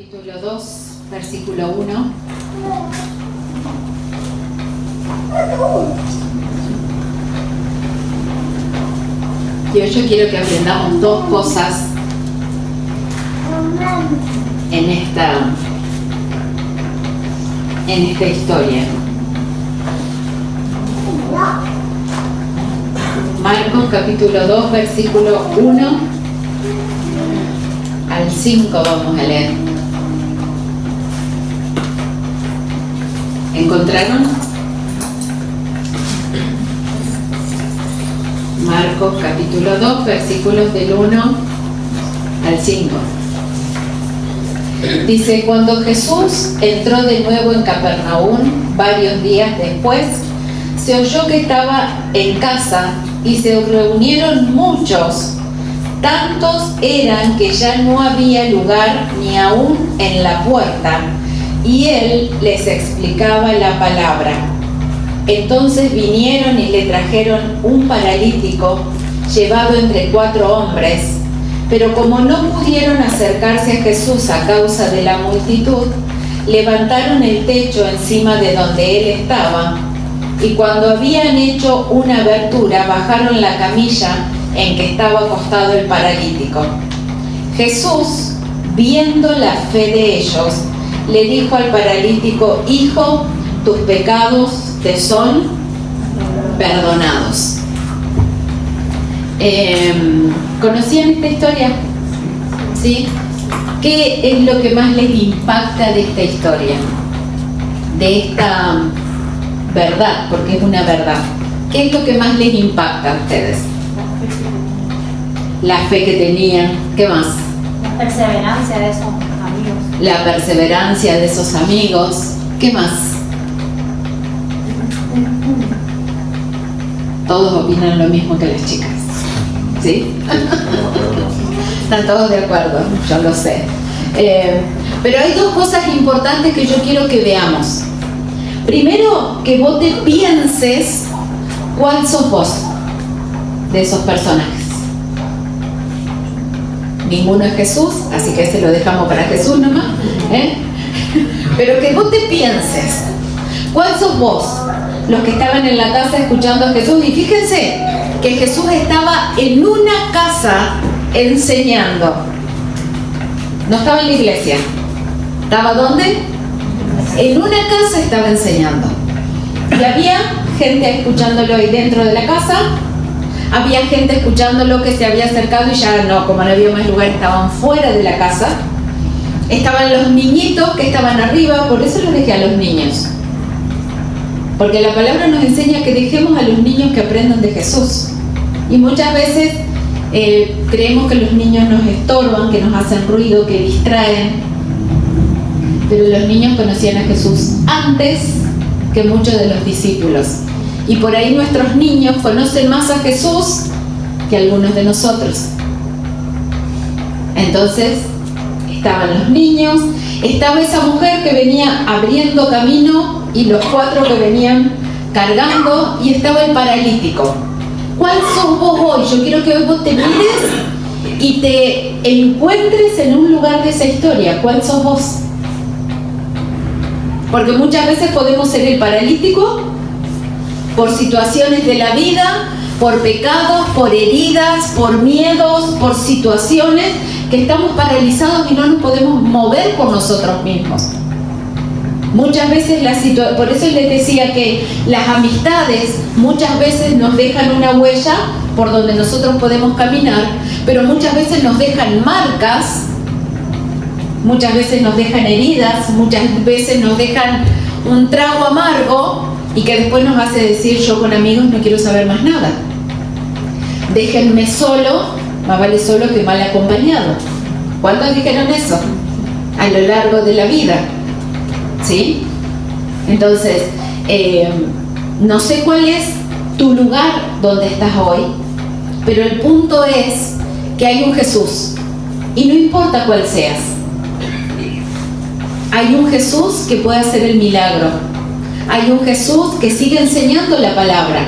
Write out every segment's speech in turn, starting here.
capítulo 2, versículo 1. Y hoy yo quiero que aprendamos dos cosas en esta historia. Marcos capítulo 2, versículo 1 al 5 vamos a leer. ¿Encontraron? Marcos capítulo 2, versículos del 1 al 5. Dice: cuando Jesús entró de nuevo en Capernaum, varios días después, se oyó que estaba en casa y se reunieron muchos. Tantos eran que ya no había lugar ni aún en la puerta, y él les explicaba la palabra. Entonces vinieron y le trajeron un paralítico llevado entre 4 hombres, pero como no pudieron acercarse a Jesús a causa de la multitud, levantaron el techo encima de donde él estaba, y cuando habían hecho una abertura, bajaron la camilla en que estaba acostado el paralítico. Jesús, viendo la fe de ellos, le dijo al paralítico: hijo, tus pecados te son perdonados. ¿Conocían esta historia? ¿Sí? ¿Qué es lo que más les impacta de esta historia? De esta verdad, porque es una verdad. ¿Qué es lo que más les impacta a ustedes? La fe que tenían. ¿Qué más? La perseverancia de esos amigos. La perseverancia de esos amigos. ¿Qué más? Todos opinan lo mismo que las chicas. ¿Sí? Están todos de acuerdo, yo lo sé. Pero hay dos cosas importantes que yo quiero que veamos. Primero, que vos te pienses cuál sos vos de esos personajes. Ninguno es Jesús, así que ese lo dejamos para Jesús nomás. Pero que vos te pienses cuál sos vos, los que estaban en la casa escuchando a Jesús. Y fíjense que Jesús estaba en una casa enseñando. No estaba en la iglesia. ¿Estaba dónde? En una casa estaba enseñando. Y había gente escuchándolo ahí dentro de la casa. Había gente escuchándolo que se había acercado y ya no, como no había más lugar, estaban fuera de la casa. Estaban los niñitos que estaban arriba, por eso los dejé a los niños. Porque la palabra nos enseña que dejemos a los niños que aprendan de Jesús. Y muchas veces creemos que los niños nos estorban, que nos hacen ruido, que distraen. Pero los niños conocían a Jesús antes que muchos de los discípulos. Y por ahí nuestros niños conocen más a Jesús que algunos de nosotros. Entonces, estaban los niños, estaba esa mujer que venía abriendo camino y los 4 que venían cargando, y estaba el paralítico. ¿Cuál sos vos hoy? Yo quiero que hoy vos te mires y te encuentres en un lugar de esa historia. ¿Cuál sos vos? Porque muchas veces podemos ser el paralítico por situaciones de la vida, por pecados, por heridas, por miedos, por situaciones que estamos paralizados y no nos podemos mover por nosotros mismos. Muchas veces por eso les decía que las amistades muchas veces nos dejan una huella por donde nosotros podemos caminar, pero muchas veces nos dejan marcas, muchas veces nos dejan heridas, muchas veces nos dejan un trago amargo, y que después nos hace decir: yo con amigos no quiero saber más nada. Déjenme solo, más vale solo que mal acompañado. ¿Cuántos dijeron eso? A lo largo de la vida. ¿Sí? Entonces, no sé cuál es tu lugar donde estás hoy, pero el punto es que hay un Jesús, y no importa cuál seas. Hay un Jesús que puede hacer el milagro. Hay un Jesús que sigue enseñando la palabra.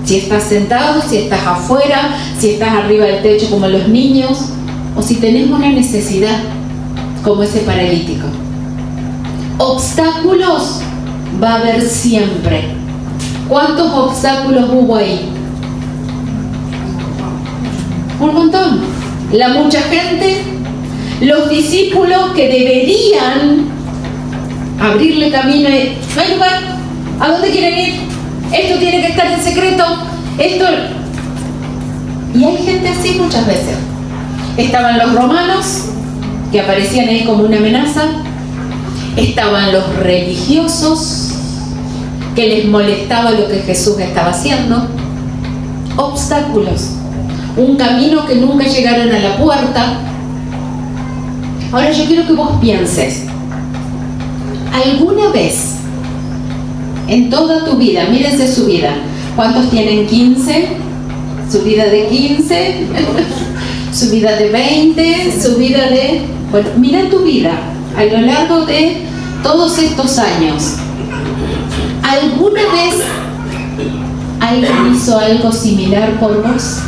Si estás sentado, si estás afuera, si estás arriba del techo como los niños, o si tenés una necesidad. como ese paralítico. Obstáculos va a haber siempre. ¿Cuántos obstáculos hubo ahí? Un montón. La mucha gente, los discípulos que deberían abrirle camino y no hay lugar, ¿a dónde quieren ir? Esto tiene que estar en secreto, esto. Y hay gente así muchas veces. Estaban los romanos, que aparecían ahí como una amenaza. Estaban los religiosos, que les molestaba lo que Jesús estaba haciendo. Obstáculos. Un camino que nunca llegaron a la puerta. Ahora yo quiero que vos pienses. ¿Alguna vez en toda tu vida, mírense su vida, ¿cuántos tienen 15? Su vida de 15, su vida de 20, su vida de... Bueno, mira tu vida a lo largo de todos estos años. ¿Alguna vez alguien hizo algo similar por vos?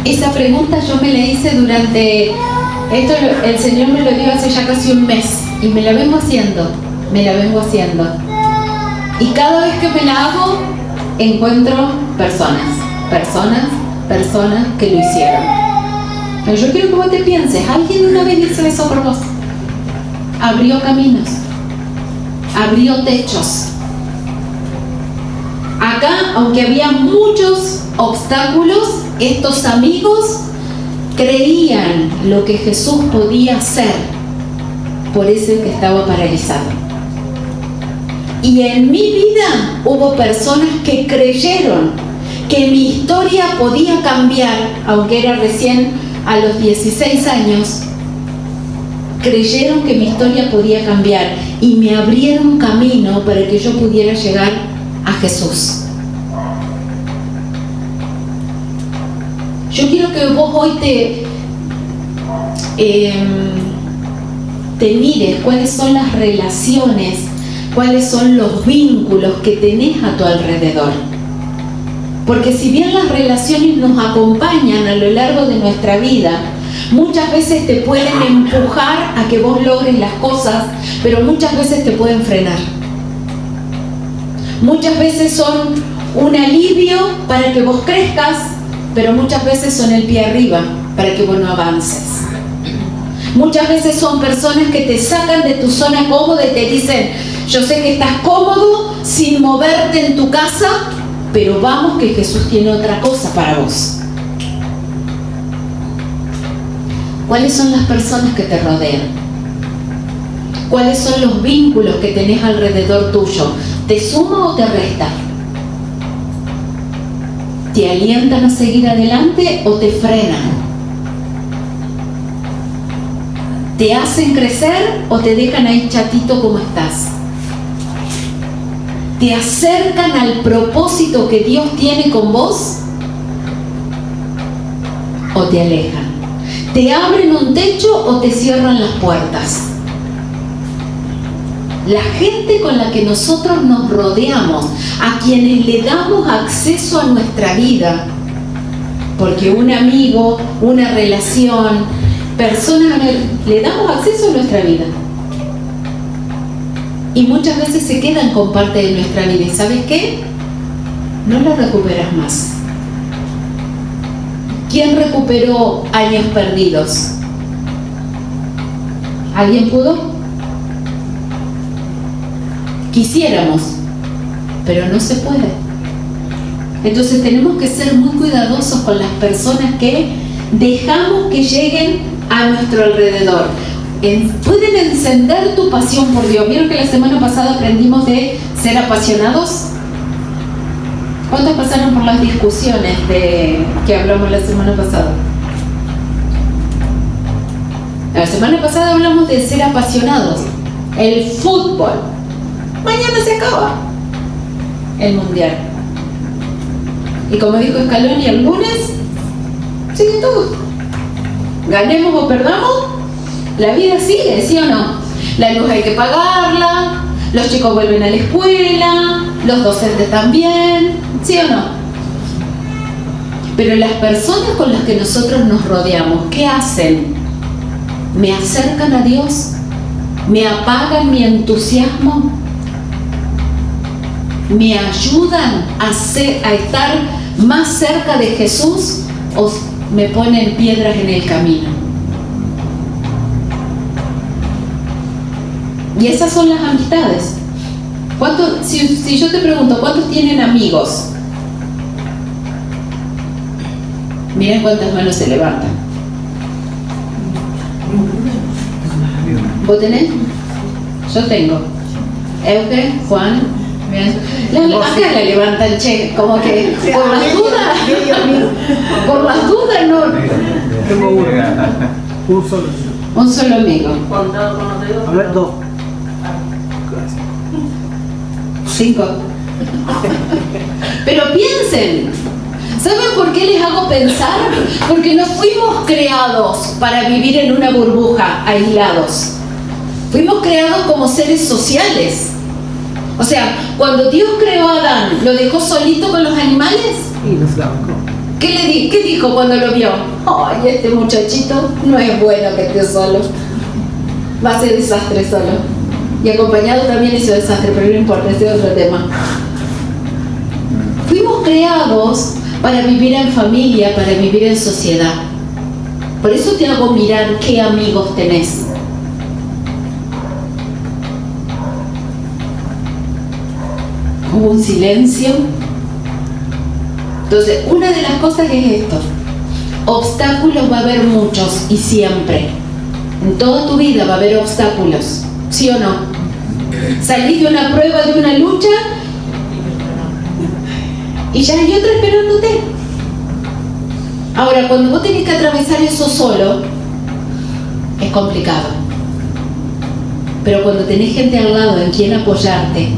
Esa pregunta yo me la hice durante... Esto el Señor me lo dio hace ya casi un mes y me la vengo haciendo. Y cada vez que me la hago, encuentro personas que lo hicieron. Pero yo quiero que vos te pienses, ¿alguien una vez hizo eso por vos? Abrió caminos, abrió techos. Acá, aunque había muchos obstáculos, estos amigos creían lo que Jesús podía hacer por ese que estaba paralizado. Y en mi vida hubo personas que creyeron que mi historia podía cambiar, aunque era recién a los 16 años, creyeron que mi historia podía cambiar y me abrieron camino para que yo pudiera llegar a Jesús. Yo quiero que vos hoy te mires cuáles son las relaciones, cuáles son los vínculos que tenés a tu alrededor. Porque si bien las relaciones nos acompañan a lo largo de nuestra vida, muchas veces te pueden empujar a que vos logres las cosas, pero muchas veces te pueden frenar. Muchas veces son un alivio para que vos crezcas, pero muchas veces son el pie arriba para que vos no avances. Muchas veces son personas que te sacan de tu zona cómoda y te dicen, yo sé que estás cómodo sin moverte en tu casa, pero vamos que Jesús tiene otra cosa para vos. ¿Cuáles son las personas que te rodean? ¿Cuáles son los vínculos que tenés alrededor tuyo? ¿Te suma o te resta? ¿Te alientan a seguir adelante o te frenan? ¿Te hacen crecer o te dejan ahí chatito como estás? ¿Te acercan al propósito que Dios tiene con vos o te alejan? ¿Te abren un techo o te cierran las puertas? La gente con la que nosotros nos rodeamos, a quienes le damos acceso a nuestra vida, porque un amigo, una relación, personas, le damos acceso a nuestra vida. Y muchas veces se quedan con parte de nuestra vida. ¿Y sabes qué? No la recuperas más. ¿Quién recuperó años perdidos? ¿Alguien pudo? Quisiéramos, pero no se puede. Entonces tenemos que ser muy cuidadosos con las personas que dejamos que lleguen a nuestro alrededor. Pueden encender tu pasión por Dios. ¿Vieron que la semana pasada aprendimos de ser apasionados? ¿Cuántos pasaron por las discusiones que hablamos la semana pasada? La semana pasada hablamos de ser apasionados. El fútbol. Mañana se acaba el mundial. Y como dijo Scaloni el lunes, sigue todo. Ganemos o perdamos, la vida sigue, ¿sí o no? La luz hay que pagarla, los chicos vuelven a la escuela, los docentes también, ¿sí o no? Pero las personas con las que nosotros nos rodeamos, ¿qué hacen? ¿Me acercan a Dios? ¿Me apagan mi entusiasmo? ¿Me ayudan a estar más cerca de Jesús o me ponen piedras en el camino? Y esas son las amistades. Si yo te pregunto, ¿cuántos tienen amigos? Miren cuántas manos se levantan. ¿Vos tenés? Yo tengo. Euge, Juan, acá la levantan, che, como que por las dudas no. Tengo un solo. Un solo amigo. A ver, 2. 5. Pero piensen, ¿saben por qué les hago pensar? Porque no fuimos creados para vivir en una burbuja, aislados. Fuimos creados como seres sociales. O sea, cuando Dios creó a Adán, ¿lo dejó solito con los animales? Y nos la bancó. ¿Qué dijo cuando lo vio? Ay, este muchachito no es bueno que esté solo. Va a ser desastre solo. Y acompañado también hizo desastre, pero no importa, ese es otro tema. Fuimos creados para vivir en familia, para vivir en sociedad. Por eso te hago mirar qué amigos tenés. Hubo un silencio. Entonces, una de las cosas es esto. Obstáculos va a haber muchos y siempre. En toda tu vida va a haber obstáculos. ¿Sí o no? Salís de una prueba, de una lucha y ya hay otra esperándote. Ahora, cuando vos tenés que atravesar eso solo, es complicado. Pero cuando tenés gente al lado en quien apoyarte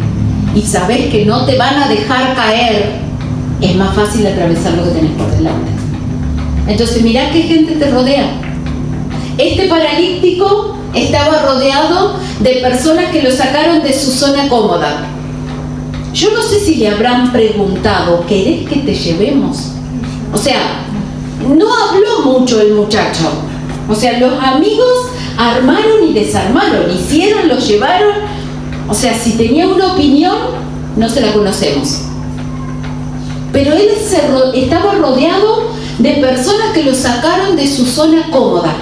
y sabés que no te van a dejar caer, es más fácil atravesar lo que tenés por delante. Entonces, mirá qué gente te rodea. Este paralítico estaba rodeado de personas que lo sacaron de su zona cómoda. Yo no sé si le habrán preguntado, ¿querés que te llevemos? O sea, no habló mucho el muchacho. O sea, los amigos armaron y desarmaron, hicieron, lo llevaron. O sea, si tenía una opinión, no se la conocemos. Pero él estaba rodeado de personas que lo sacaron de su zona cómoda.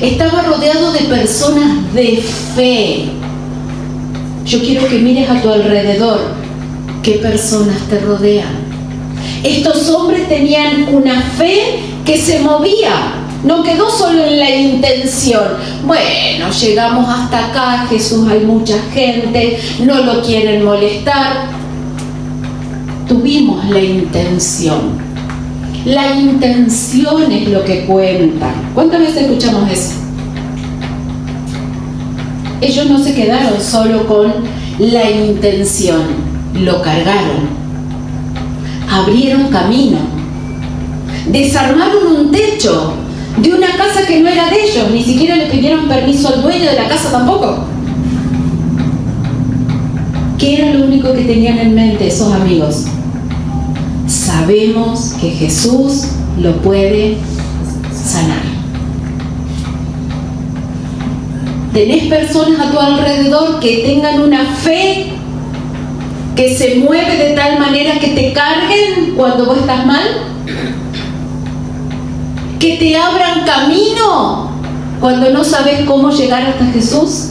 Estaba rodeado de personas de fe. Yo quiero que mires a tu alrededor. ¿Qué personas te rodean? Estos hombres tenían una fe que se movía. No quedó solo en la intención. Bueno, llegamos hasta acá, Jesús, hay mucha gente, no lo quieren molestar. Tuvimos la intención. La intención es lo que cuenta. ¿Cuántas veces escuchamos eso? Ellos no se quedaron solo con la intención, lo cargaron, abrieron camino, desarmaron un techo de una casa que no era de ellos, ni siquiera le pidieron permiso al dueño de la casa tampoco. ¿Qué era lo único que tenían en mente esos amigos? Sabemos que Jesús lo puede sanar. ¿Tenés personas a tu alrededor que tengan una fe que se mueve de tal manera que te carguen cuando vos estás mal? ¿Que te abran camino cuando no sabes cómo llegar hasta Jesús?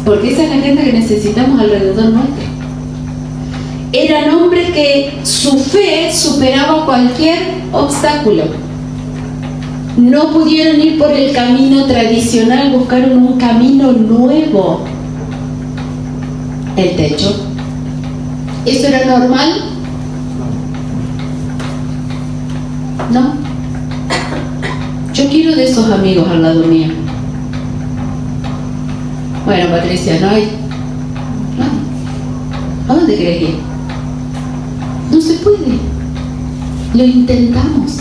Porque esa es la gente que necesitamos alrededor nuestro. Eran hombres que su fe superaba cualquier obstáculo. No pudieron ir por el camino tradicional, buscaron un camino nuevo. El techo. ¿Eso era normal? No. Yo quiero de esos amigos al lado mío. Bueno, Patricia, no hay. No. ¿A dónde querés ir? No se puede. Lo intentamos.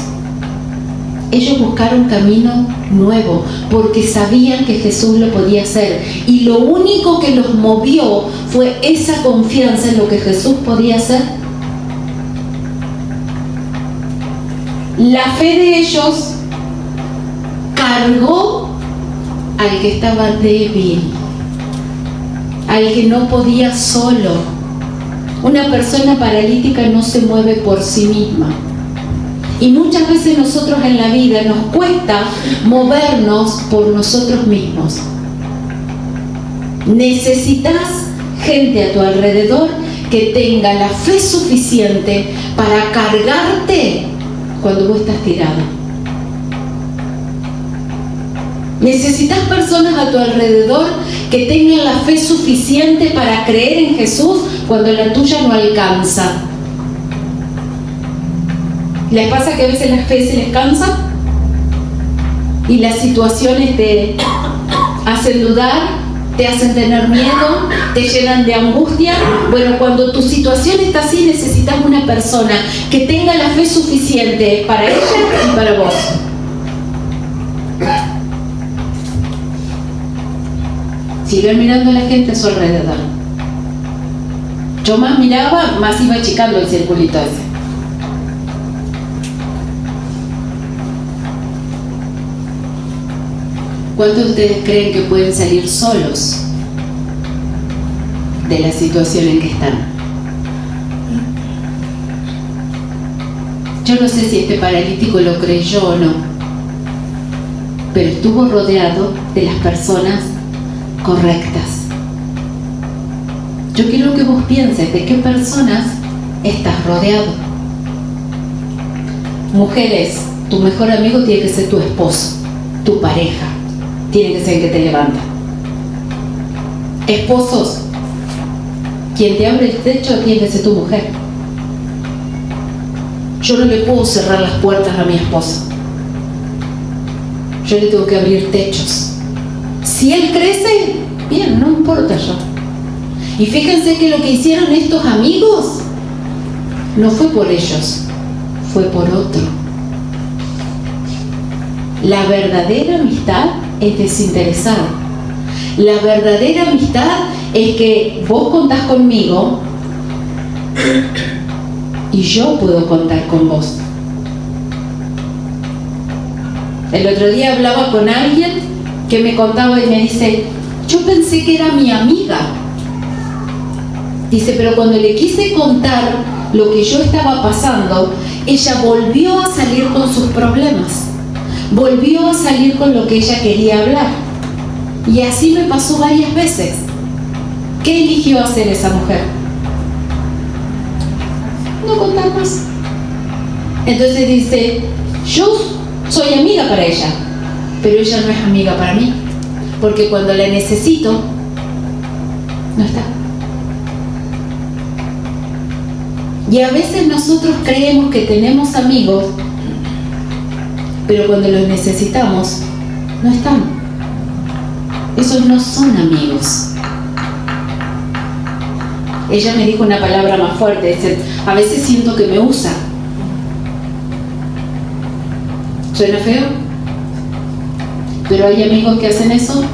Ellos buscaron camino nuevo porque sabían que Jesús lo podía hacer. Y lo único que los movió fue esa confianza en lo que Jesús podía hacer. La fe de ellos cargó al que estaba débil, al que no podía solo. Una persona paralítica no se mueve por sí misma. Y muchas veces nosotros en la vida nos cuesta movernos por nosotros mismos. Necesitas gente a tu alrededor que tenga la fe suficiente para cargarte cuando vos estás tirado. Necesitas personas a tu alrededor que tengan la fe suficiente para creer en Jesús cuando la tuya no alcanza. ¿Les pasa que a veces la fe se les cansa? Y las situaciones te hacen dudar, te hacen tener miedo, te llenan de angustia. Bueno, cuando tu situación está así, necesitas una persona que tenga la fe suficiente para ella y para vos. Sigan mirando a la gente a su alrededor. Yo más miraba, más iba achicando el circulito ese. ¿Cuántos de ustedes creen que pueden salir solos de la situación en que están? Yo no sé si este paralítico lo creyó o no, pero estuvo rodeado de las personas correctas. Yo quiero que vos pienses de qué personas estás rodeado. Mujeres, tu mejor amigo tiene que ser tu esposo, tu pareja. Tiene que ser el que te levanta. Esposos, quien te abre el techo tiene que ser tu mujer. Yo no le puedo cerrar las puertas a mi esposo. Yo le tengo que abrir techos. Si él crece, bien, no importa yo. Y fíjense que lo que hicieron estos amigos no fue por ellos, fue por otro. La verdadera amistad es desinteresada. La verdadera amistad es que vos contás conmigo y yo puedo contar con vos. El otro día hablaba con alguien que me contaba y me dice, yo pensé que era mi amiga. Dice, pero cuando le quise contar lo que yo estaba pasando, ella volvió a salir con sus problemas. Volvió a salir con lo que ella quería hablar. Y así me pasó varias veces. ¿Qué eligió hacer esa mujer? No contar más. Entonces dice, yo soy amiga para ella, pero ella no es amiga para mí, porque cuando la necesito, no está. Y a veces nosotros creemos que tenemos amigos, pero cuando los necesitamos, no están. Esos no son amigos. Ella me dijo una palabra más fuerte, dice, a veces siento que me usa. ¿Suena feo? ¿Pero hay amigos que hacen eso?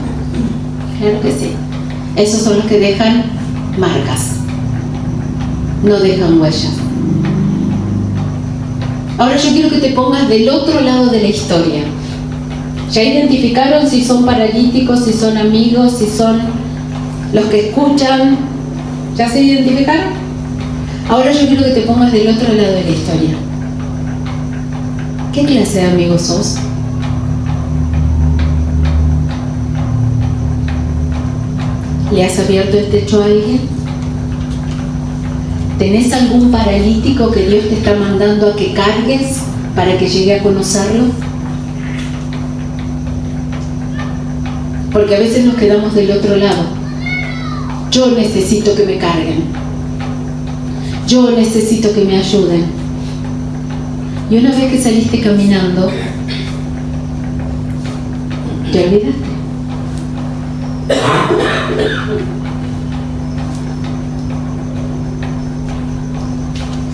Claro que sí. Esos son los que dejan marcas, no dejan huellas. Ahora yo quiero que te pongas del otro lado de la historia. ¿Ya identificaron si son paralíticos, si son amigos, si son los que escuchan? ¿Ya se identificaron? Ahora yo quiero que te pongas del otro lado de la historia. ¿Qué clase de amigos sos? ¿Le has abierto el techo a alguien? ¿Tenés algún paralítico que Dios te está mandando a que cargues para que llegue a conocerlo? Porque a veces nos quedamos del otro lado. Yo necesito que me carguen. Yo necesito que me ayuden. Y una vez que saliste caminando, te olvidaste.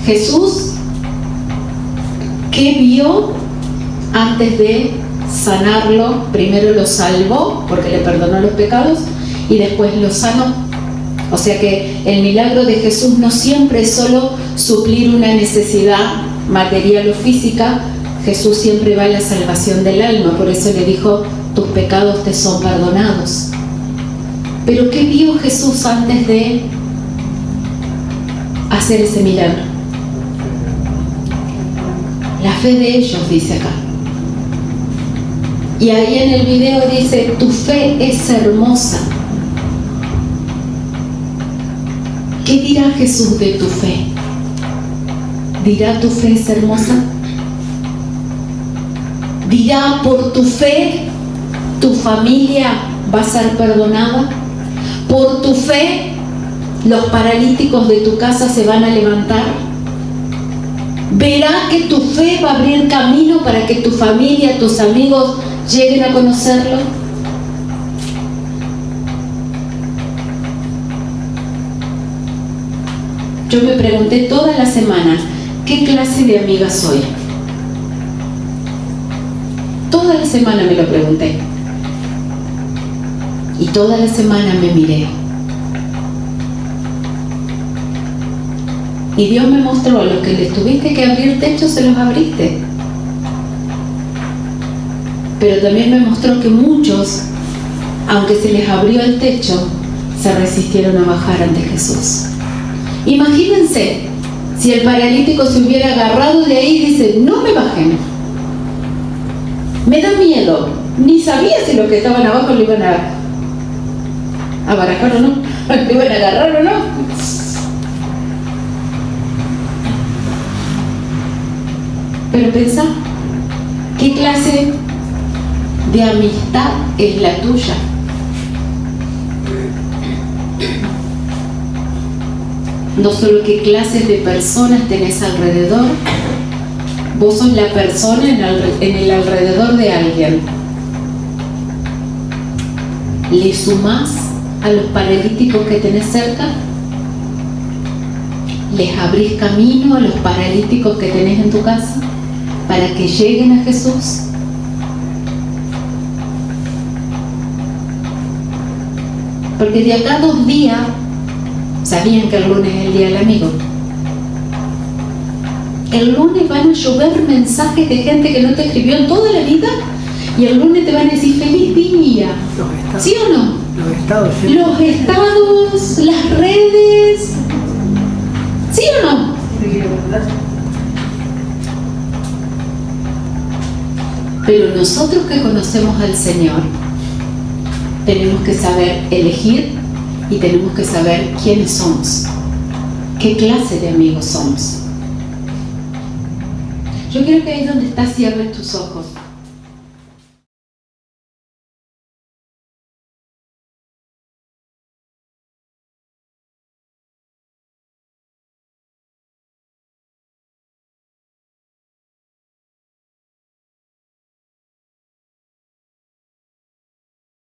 Jesús, ¿qué vio antes de sanarlo, primero lo salvó porque le perdonó los pecados y después lo sanó. O sea que el milagro de Jesús no siempre es solo suplir una necesidad material o física. Jesús siempre va a la salvación del alma, por eso le dijo: tus pecados te son perdonados. Pero ¿qué vio Jesús antes de hacer ese milagro? La fe de ellos, dice acá. Y ahí en el video dice: tu fe es hermosa. ¿Qué dirá Jesús de tu fe? ¿Dirá tu fe es hermosa? ¿Dirá por tu fe tu familia va a ser perdonada? ¿Por tu fe los paralíticos de tu casa se van a levantar? ¿Verá que tu fe va a abrir camino para que tu familia, tus amigos lleguen a conocerlo? Yo me pregunté toda la semana, ¿qué clase de amiga soy? Toda la semana me lo pregunté. Y toda la semana me miré. Y Dios me mostró: a los que les tuviste que abrir techo, se los abriste. Pero también me mostró que muchos, aunque se les abrió el techo, se resistieron a bajar ante Jesús. Imagínense, si el paralítico se hubiera agarrado de ahí y dice: no me bajen, me da miedo. Ni sabía si los que estaban abajo lo iban a barajar o no, lo iban a agarrar o no. Pero pensá, ¿qué clase de amistad es la tuya? No solo qué clases de personas tenés alrededor, vos sos la persona en el alrededor de alguien. ¿Le sumás a los paralíticos que tenés cerca? ¿Les abrís camino a los paralíticos que tenés en tu casa para que lleguen a Jesús? Porque de acá 2 días, ¿sabían que el lunes es el día del amigo? El lunes van a llover mensajes de gente que no te escribió en toda la vida y el lunes te van a decir feliz día. ¿Sí o no? Los estados, ¿sí? Los estados, las redes. ¿Sí o no? Pero nosotros que conocemos al Señor tenemos que saber elegir y tenemos que saber quiénes somos, qué clase de amigos somos. Yo quiero que ahí donde estás cierres tus ojos.